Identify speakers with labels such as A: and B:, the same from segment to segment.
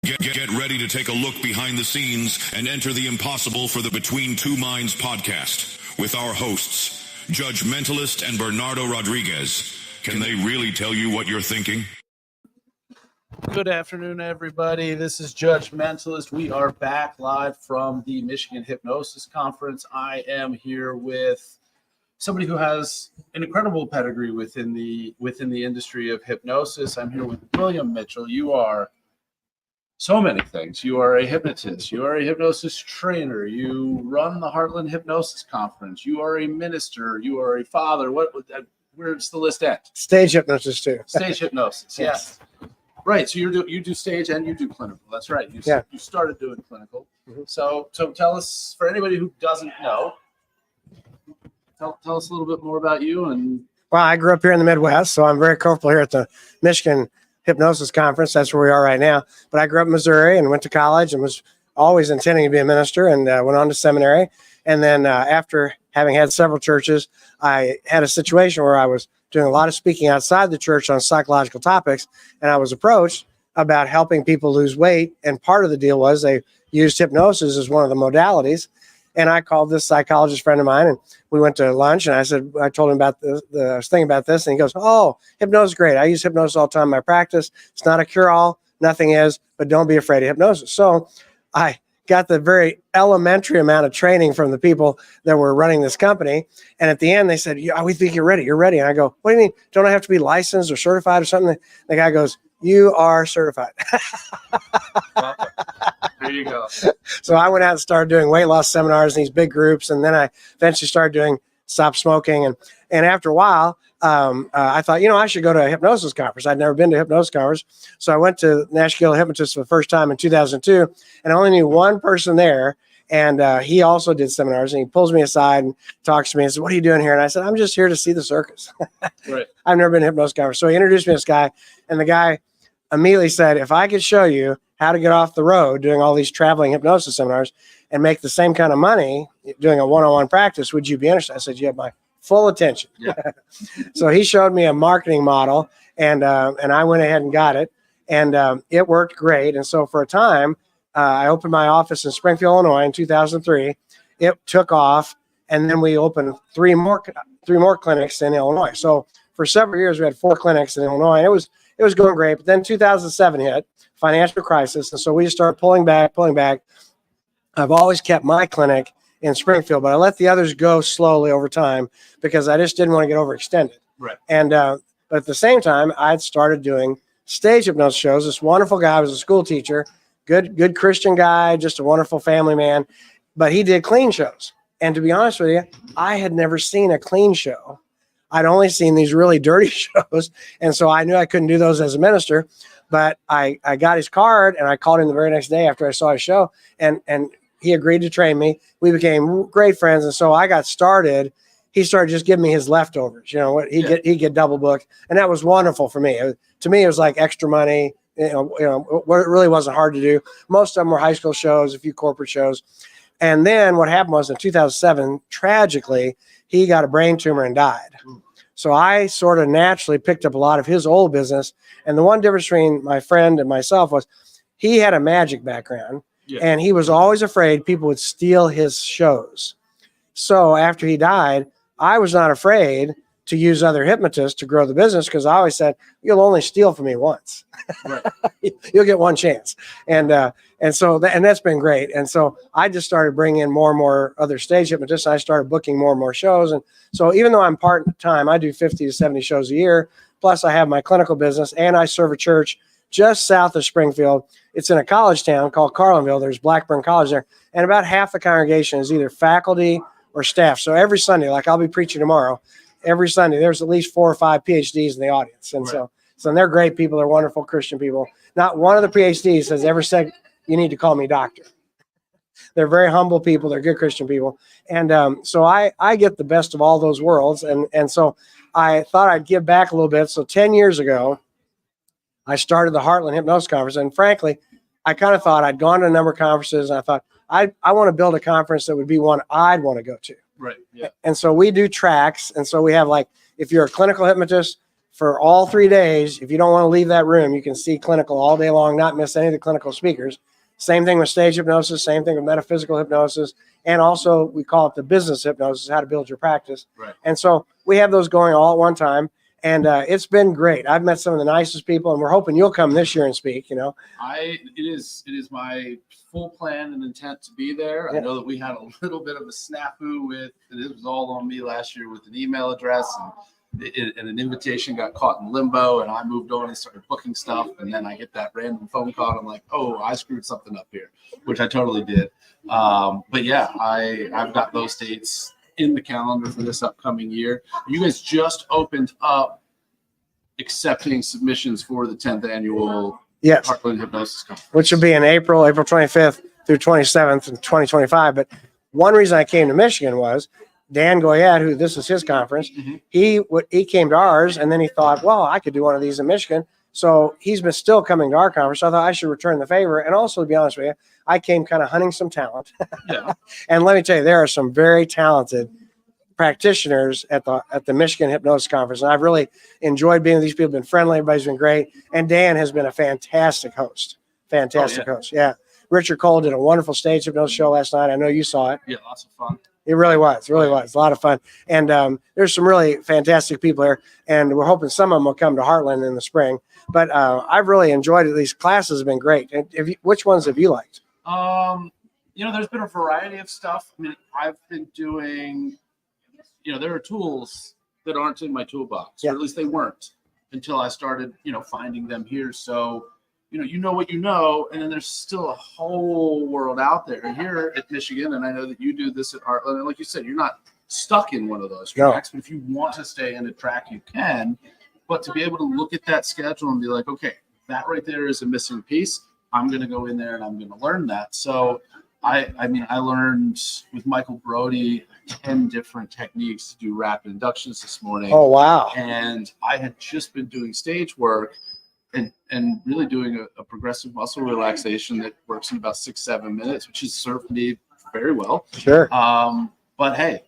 A: Get ready to take a look behind the scenes and enter the impossible for the Between Two Minds podcast with our hosts, Judge Mentalist and Bernardo Rodriguez. Can they really tell you what you're thinking?
B: Good afternoon, everybody. This is Judge Mentalist. We are back live from the Michigan Hypnosis Conference. I am here with somebody who has an incredible pedigree within the industry of hypnosis. I'm here with William Mitchell. You are so many things. You are a hypnotist. You are a hypnosis trainer. You run the Heartland Hypnosis Conference. You are a minister. You are a father. Where's the list at?
C: Stage hypnosis too.
B: Stage hypnosis. Yes. Right. So you do stage and you do clinical. That's right. You started doing clinical.
C: Mm-hmm.
B: So tell us, for anybody who doesn't know, tell us a little bit more about you. And
C: well, I grew up here in the Midwest, so I'm very comfortable here at the Michigan Hypnosis Conference. That's where we are right now. But I grew up in Missouri and went to college and was always intending to be a minister, and went on to seminary. And then after having had several churches, I had a situation where I was doing a lot of speaking outside the church on psychological topics, and I was approached about helping people lose weight. And part of the deal was they used hypnosis as one of the modalities. And I called this psychologist friend of mine, and we went to lunch, and I told him about I was thinking about this, and he goes, "Oh, hypnosis is great. I use hypnosis all the time in my practice. It's not a cure-all. Nothing is, but don't be afraid of hypnosis." So I got the very elementary amount of training from the people that were running this company. And at the end, they said, "Yeah, we think you're ready. You're ready." And I go, "What do you mean? Don't I have to be licensed or certified or something?" The guy goes, "You are certified."
B: there you go.
C: So I went out and started doing weight loss seminars in these big groups. And then I eventually started doing stop smoking. And after a while, I thought, I should go to a hypnosis conference. I'd never been to a hypnosis conference. So I went to Nashville Hypnotist for the first time in 2002, and I only knew one person there. And he also did seminars, and he pulls me aside and talks to me and says, "What are you doing here?" And I said, "I'm just here to see the circus."
B: Right.
C: I've never been to a hypnosis conference. So he introduced me to this guy, and the guy immediately said, "If I could show you how to get off the road doing all these traveling hypnosis seminars and make the same kind of money doing a one-on-one practice, would you be interested?" I said, "You have my full attention."
B: Yeah.
C: So he showed me a marketing model, and I went ahead and got it, and it worked great. And so for a time, I opened my office in Springfield, Illinois in 2003. It took off, and then we opened three more clinics in Illinois. So for several years, we had 4 clinics in Illinois, and it was going great. But then 2007 hit, financial crisis, and so we just started pulling back. I've always kept my clinic in Springfield, but I let the others go slowly over time because I just didn't want to get overextended.
B: Right.
C: And but at the same time, I'd started doing stage hypnosis shows. This wonderful guy was a school teacher, good Christian guy, just a wonderful family man, but he did clean shows. And to be honest with you, I had never seen a clean show. I'd only seen these really dirty shows, and so I knew I couldn't do those as a minister. But I got his card, and I called him the very next day after I saw his show, and he agreed to train me. We became great friends, and so I got started. He started just giving me his leftovers. He'd get double booked, and that was wonderful for me. To me, it was like extra money. It really wasn't hard to do. Most of them were high school shows, a few corporate shows. And then what happened was in 2007, tragically, he got a brain tumor and died. So I sort of naturally picked up a lot of his old business. And the one difference between my friend and myself was he had a magic background. Yeah. And he was always afraid people would steal his shows. So after he died, I was not afraid to use other hypnotists to grow the business because I always said, "You'll only steal from me once. Right. You'll get one chance." And so that's been great. And so I just started bringing in more and more other stage hypnotists. I started booking more and more shows. And so even though I'm part-time, I do 50 to 70 shows a year. Plus I have my clinical business, and I serve a church just south of Springfield. It's in a college town called Carlinville. There's Blackburn College there. And about half the congregation is either faculty or staff. So every Sunday, like I'll be preaching tomorrow, every Sunday, there's at least 4 or 5 PhDs in the audience. And right. So they're great people. They're wonderful Christian people. Not one of the PhDs has ever said, "You need to call me doctor." They're very humble people. They're good Christian people. And so I get the best of all those worlds. And so I thought I'd give back a little bit. So 10 years ago, I started the Heartland Hypnosis Conference. And frankly, I kind of thought I'd gone to a number of conferences, and I thought I want to build a conference that would be one I'd want to go to.
B: Right. Yeah.
C: And so we do tracks. And so we have, like, if you're a clinical hypnotist, for all 3 days. If you don't want to leave that room, you can see clinical all day long, not miss any of the clinical speakers. Same thing with stage hypnosis, same thing with metaphysical hypnosis. And also we call it the business hypnosis, how to build your practice.
B: Right.
C: And so we have those going all at one time. And it's been great. I've met some of the nicest people, and we're hoping you'll come this year and speak, you know.
B: It is my full plan and intent to be there.
C: Yeah.
B: I know that we had a little bit of a snafu with, and it was all on me last year with an email address, and an invitation got caught in limbo, and I moved on and started booking stuff, and then I get that random phone call, and I'm like, oh, I screwed something up here, which I totally did. But yeah, I've got those dates in the calendar for this upcoming year. You guys just opened up accepting submissions for the 10th annual Heartland Hypnosis Conference,
C: which will be in April 25th through 27th in 2025. But one reason I came to Michigan was Dan Goyette, who this is his conference.
B: Mm-hmm.
C: He came to ours, and then he thought, well, I could do one of these in Michigan. So he's been still coming to our conference. So I thought I should return the favor. And also, to be honest with you, I came kind of hunting some talent.
B: Yeah.
C: And let me tell you, there are some very talented practitioners at the Michigan Hypnosis Conference. And I've really enjoyed being with these people, been friendly. Everybody's been great. And Dan has been a fantastic host. Host. Yeah. Richard Cole did a wonderful stage hypnosis show last night. I know you saw it.
B: Yeah, lots of fun.
C: It really was. It really was. A lot of fun. And there's some really fantastic people here. And we're hoping some of them will come to Heartland in the spring. But I've really enjoyed it. These classes have been great. And which ones have you liked?
B: There's been a variety of stuff. I mean, I've been doing, there are tools that aren't in my toolbox, or at least they weren't until I started, finding them here. So, you know what you know, and then there's still a whole world out there here at Michigan. And I know that you do this at Heartland. And like you said, you're not stuck in one of those tracks, but if you want to stay in a track, you can. But to be able to look at that schedule and be like, okay, that right there is a missing piece. I'm going to go in there and I'm going to learn that. So I learned with Michael Brody 10 different techniques to do rapid inductions this morning.
C: Oh, wow.
B: And I had just been doing stage work and really doing a progressive muscle relaxation that works in about 6-7 minutes, which has served me very well.
C: Sure.
B: But hey,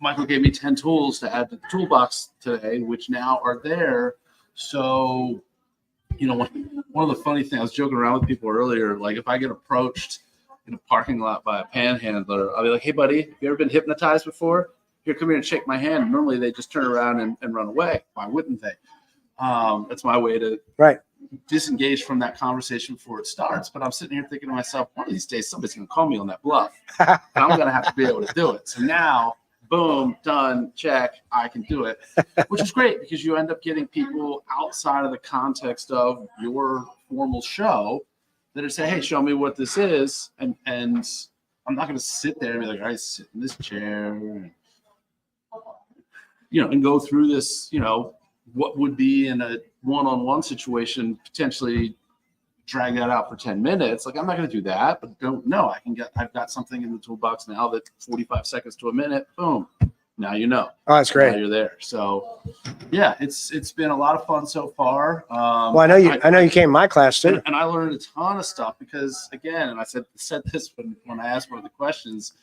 B: Michael gave me 10 tools to add to the toolbox today, which now are there. So, one of the funny things, I was joking around with people earlier, like if I get approached in a parking lot by a panhandler, I'll be like, hey, buddy, have you ever been hypnotized before? Here, come here and shake my hand. Normally they just turn around and run away. Why wouldn't they? That's my way to disengage from that conversation before it starts. But I'm sitting here thinking to myself, one of these days somebody's going to call me on that bluff. And I'm going to have to be able to do it. So now, boom, done, check, I can do it, which is great because you end up getting people outside of the context of your formal show that are saying, hey, show me what this is. And I'm not going to sit there and be like, all right, sit in this chair, and go through this, what would be in a one-on-one situation, potentially drag that out for 10 minutes. Like, I'm not going to do that, but I've got something in the toolbox now that 45 seconds to a minute, boom. Now you know.
C: Oh, that's great.
B: Now you're there. So, yeah, it's been a lot of fun so far.
C: Well, I know you came to my class too,
B: and I learned a ton of stuff because, again, and I said this when I asked one of the questions.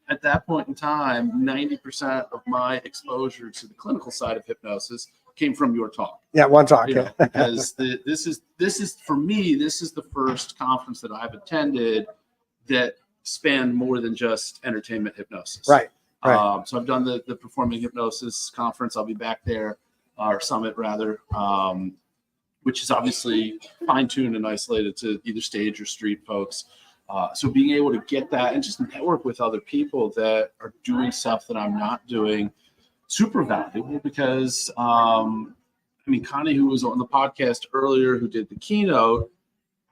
B: At that point in time, 90% of my exposure to the clinical side of hypnosis came from your talk.
C: Yeah, one talk.
B: Because this is for me, this is the first conference that I've attended that spanned more than just entertainment hypnosis.
C: Right.
B: So I've done the Performing Hypnosis Conference. I'll be back there, or summit rather, which is obviously fine-tuned and isolated to either stage or street folks. So being able to get that and just network with other people that are doing stuff that I'm not doing, super valuable because, Connie, who was on the podcast earlier, who did the keynote,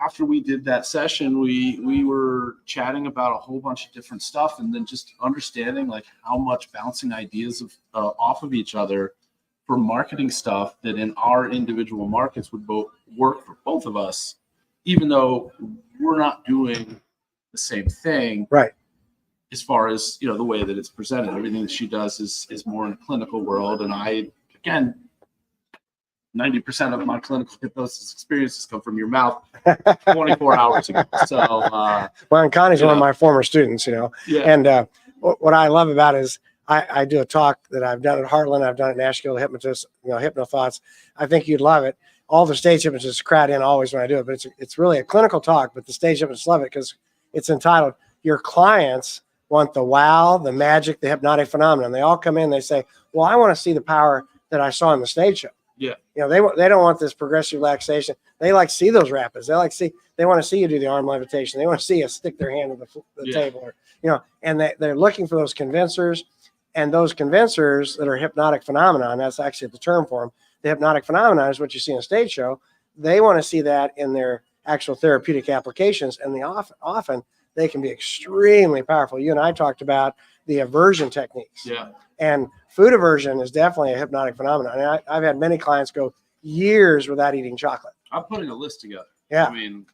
B: after we did that session, we were chatting about a whole bunch of different stuff and then just understanding like how much bouncing ideas off of each other for marketing stuff that in our individual markets would both work for both of us, even though we're not doing the same thing.
C: Right.
B: As far as, the way that it's presented, everything that she does is more in a clinical world. And I, again, 90% of my clinical hypnosis experiences come from your mouth 24 hours ago. So,
C: well, and Connie's one of my former students,
B: Yeah.
C: And what I love about it is I do a talk that I've done at Heartland. I've done at Nashville Hypnotist, Hypno Thoughts. I think you'd love it. All the stage hypnotists crowd in always when I do it, but it's really a clinical talk, but the stage hypnotists love it because it's entitled, Your Clients Want the Wow, the Magic, the Hypnotic Phenomenon. They all come in, they say, well, I want to see the power that I saw in the stage show.
B: Yeah.
C: They don't want this progressive relaxation. They like to see those rapids. They want to see you do the arm levitation. They want to see you stick their hand to the table, or, and they're looking for those convincers, and those convincers that are hypnotic phenomenon. That's actually the term for them. The hypnotic phenomenon is what you see in a stage show. They want to see that in their actual therapeutic applications, and often they can be extremely powerful. You and I talked about the aversion techniques.
B: Yeah.
C: And food aversion is definitely a hypnotic phenomenon. And I've had many clients go years without eating chocolate.
B: I'm putting a list together.
C: Yeah.
B: I mean,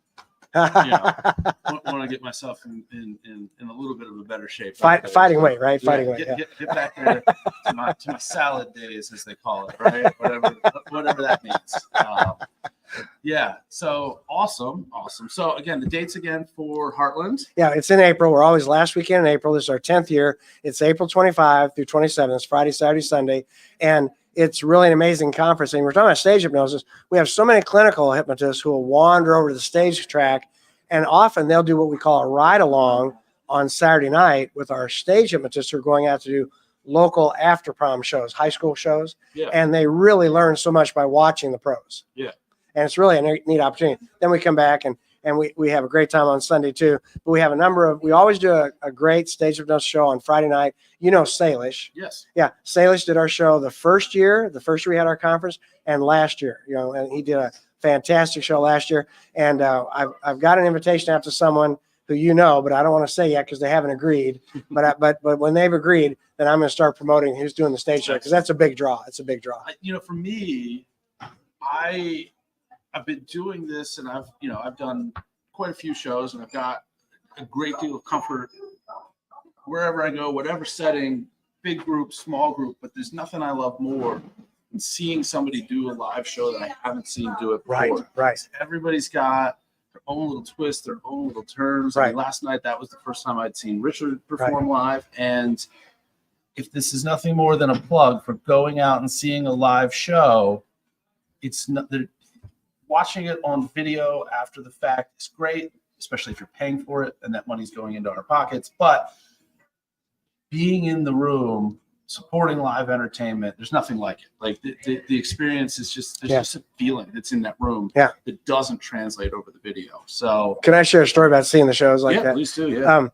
B: want to get myself in a little bit of a better shape.
C: Fighting weight, right? Fighting weight.
B: Get back there to my salad days, as they call it, right? Whatever that means. Yeah. So awesome. So again, the dates again for Heartland.
C: Yeah, it's in April. We're always last weekend in April. This is our 10th year. It's April 25 through 27. It's Friday, Saturday, Sunday. And it's really an amazing conference. And we're talking about stage hypnosis. We have so many clinical hypnotists who will wander over to the stage track, and often they'll do what we call a ride along on Saturday night with our stage hypnotists who are going out to do local after prom shows, high school shows. Yeah. And they really learn so much by watching the pros.
B: Yeah.
C: And it's really a neat opportunity. Then we come back and we have a great time on Sunday too. But we have we always do a great stage hypnosis show on Friday night. Salish.
B: Yes.
C: Yeah. Salish did our show the first year we had our conference, and last year, and he did a fantastic show last year. And I've got an invitation out to someone who but I don't want to say yet because they haven't agreed. But when they've agreed, then I'm going to start promoting who's doing the stage show, because that's a big draw. It's a big draw.
B: For me, I've been doing this, and I've done quite a few shows, and I've got a great deal of comfort wherever I go, whatever setting, big group, small group. But there's nothing I love more than seeing somebody do a live show that I haven't seen do it before.
C: Right.
B: Everybody's got their own little twists, their own little turns.
C: Right.
B: I mean, last night, that was the first time I'd seen Richard perform live. And if this is nothing more than a plug for going out and seeing a live show, it's not watching it on video after the fact is great, especially if you're paying for it and that money's going into our pockets. But being in the room, supporting live entertainment, there's nothing like it. Like the experience is just, there's just a feeling that's in that room that doesn't translate over the video. So
C: can I share a story about seeing the shows like that?
B: Yeah, please do. Yeah.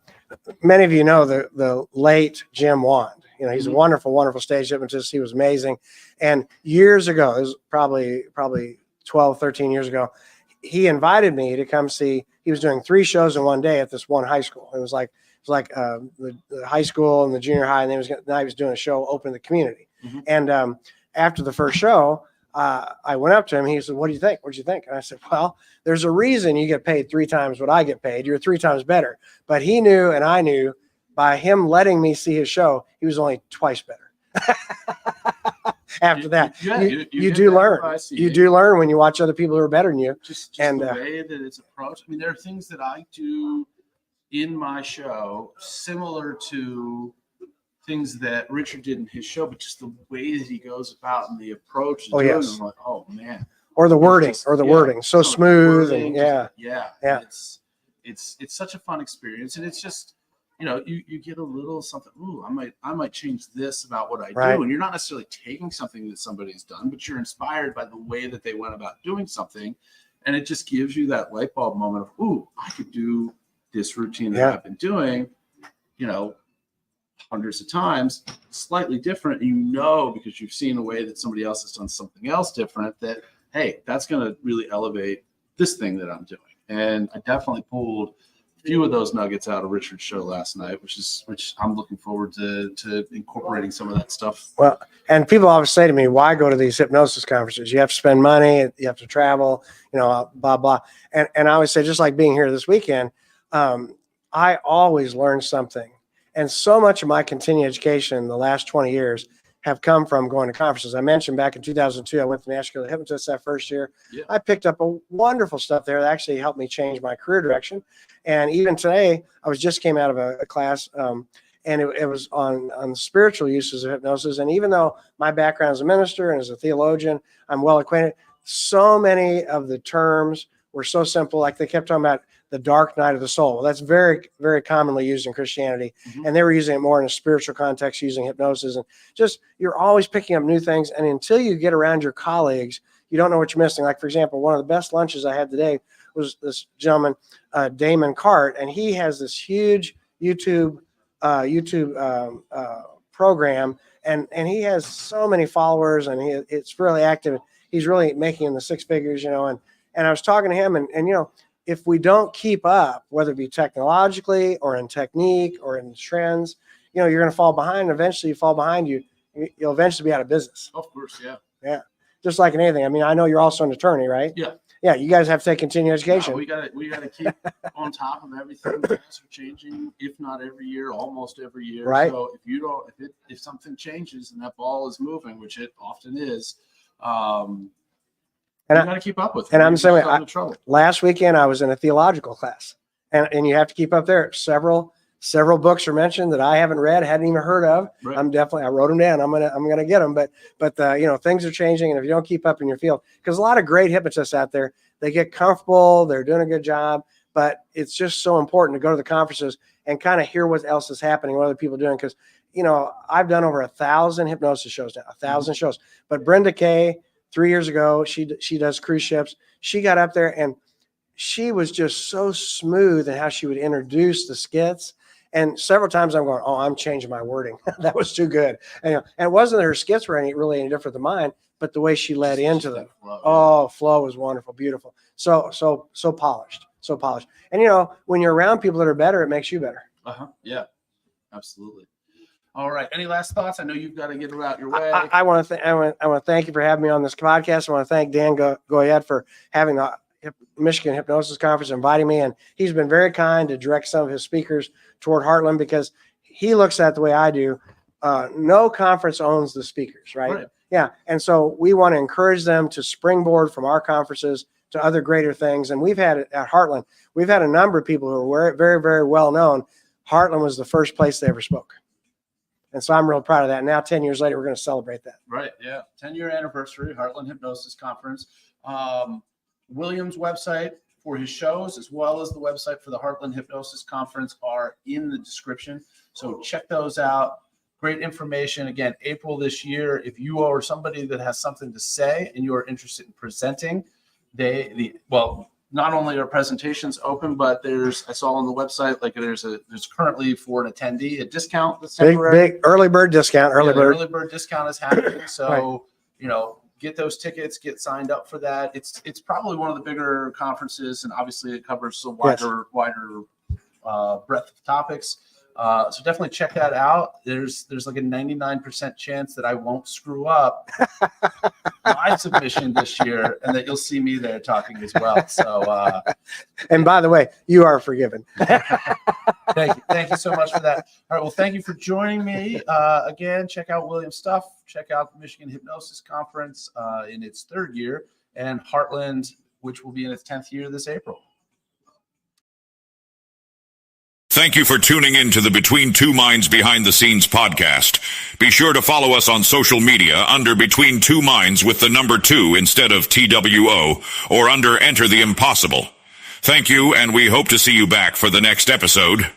C: Many of you know the late Jim Wand. He's a wonderful, wonderful stage hypnotist. He was amazing. And years ago, it was probably 12, 13 years ago, he invited me to come see. He was doing 3 shows in one day at this one high school. It was like the high school and the junior high, and then he was doing a show open to the community. Mm-hmm. And after the first show, I went up to him. He said, "What do you think? What did you think?" And I said, "Well, there's a reason you get paid 3 times what I get paid. You're 3 times better." But he knew, and I knew, by him letting me see his show, he was only twice better. After that, you do learn. You do learn when you watch other people who are better than you.
B: Just the way that it's approached. I mean, there are things that I do in my show similar to things that Richard did in his show, but just the way that he goes about and the approach. I'm like, oh man.
C: Or the wording, wording, so smooth and
B: It's such a fun experience, and it's just. You get a little something. Ooh, I might change this about what I do, and you're not necessarily taking something that somebody's done, but you're inspired by the way that they went about doing something, and it just gives you that light bulb moment of, ooh, I could do this routine that I've been doing, hundreds of times, slightly different. And because you've seen a way that somebody else has done something else different, that hey, that's going to really elevate this thing that I'm doing. And I definitely pulled few of those nuggets out of Richard's show last night, which I'm looking forward to incorporating some of that stuff. Well,
C: and people always say to me, why go to these hypnosis conferences? You have to spend money, you have to travel, blah, blah. And I always say, just like being here this weekend, I always learn something. And so much of my continuing education in the last 20 years have come from going to conferences. I mentioned back in 2002, I went to Nashville Hypnotist that first year. Yeah. I picked up a wonderful stuff there that actually helped me change my career direction. And even today, I just came out of a class, and it was on spiritual uses of hypnosis. And even though my background as a minister and as a theologian, I'm well acquainted, so many of the terms were so simple. Like they kept talking about the dark night of the soul. Well, that's very, very commonly used in Christianity. Mm-hmm. And they were using it more in a spiritual context, using hypnosis. And just, you're always picking up new things. And until you get around your colleagues, you don't know what you're missing. Like, for example, one of the best lunches I had today was this gentleman, Damon Cart, and he has this huge YouTube program, and he has so many followers, and it's really active. He's really making in the six figures, and I was talking to him, and if we don't keep up, whether it be technologically or in technique or in trends, you're going to fall behind. Eventually you fall behind, you'll eventually be out of business.
B: Of course.
C: Yeah. Just like in anything. I mean, I know you're also an attorney, right? Yeah. You guys have to take continuing education.
B: No, we got to keep on top of everything. Things are changing, if not every year, almost every year.
C: Right.
B: So if something changes and that ball is moving, which it often is, you got to keep up with it.
C: And I'm saying,
B: last
C: weekend I was in a theological class, and you have to keep up there. Several books are mentioned that I haven't read, hadn't even heard of. Right. I wrote them down. I'm gonna get them. But things are changing, and if you don't keep up in your field, because a lot of great hypnotists out there, they get comfortable, they're doing a good job, but it's just so important to go to the conferences and kind of hear what else is happening, what other people are doing. Because I've done over 1,000 hypnosis shows now, 1,000 shows. But Brenda Kay, 3 years ago, she does cruise ships. She got up there and she was just so smooth in how she would introduce the skits. And several times I'm going, oh, I'm changing my wording. That was too good. And it wasn't that her skits were really any different than mine, but the way she led into them. Flow was wonderful, beautiful. So polished, so polished. And when you're around people that are better, it makes you better.
B: Yeah, absolutely. All right. Any last thoughts? I know you've got to get out your way.
C: I want to thank you for having me on this podcast. I want to thank Dan Goyette for having the Michigan Hypnosis Conference, inviting me, and he's been very kind to direct some of his speakers toward Heartland, because he looks at it the way I do. No conference owns the speakers, right? Yeah. And so we want to encourage them to springboard from our conferences to other greater things. And we've had at Heartland, we've had a number of people who are very, very well known. Heartland was the first place they ever spoke. And so I'm real proud of that. Now, 10 years later, we're going to celebrate that.
B: Right. Yeah. 10-year anniversary, Heartland Hypnosis Conference. William's website for his shows, as well as the website for the Heartland Hypnosis Conference, are in the description. So check those out. Great information. Again, April this year, if you are somebody that has something to say and you are interested in presenting, not only are presentations open, but I saw on the website, like there's currently for an attendee a discount that's temporary.
C: Big early bird discount. Early
B: bird discount is happening. So, right. Get those tickets, get signed up for that. It's probably one of the bigger conferences, and obviously it covers a wider breadth of topics. So definitely check that out. There's like a 99% chance that I won't screw up my submission this year, and that you'll see me there talking as well. So,
C: and by the way, you are forgiven.
B: Thank you so much for that. All right. Well, thank you for joining me. Again, check out William's stuff. Check out the Michigan Hypnosis Conference in its 3rd year, and Heartland, which will be in its 10th year this April.
A: Thank you for tuning in to the Between Two Minds Behind the Scenes podcast. Be sure to follow us on social media under Between Two Minds with the number 2 instead of TWO, or under Enter the Impossible. Thank you, and we hope to see you back for the next episode.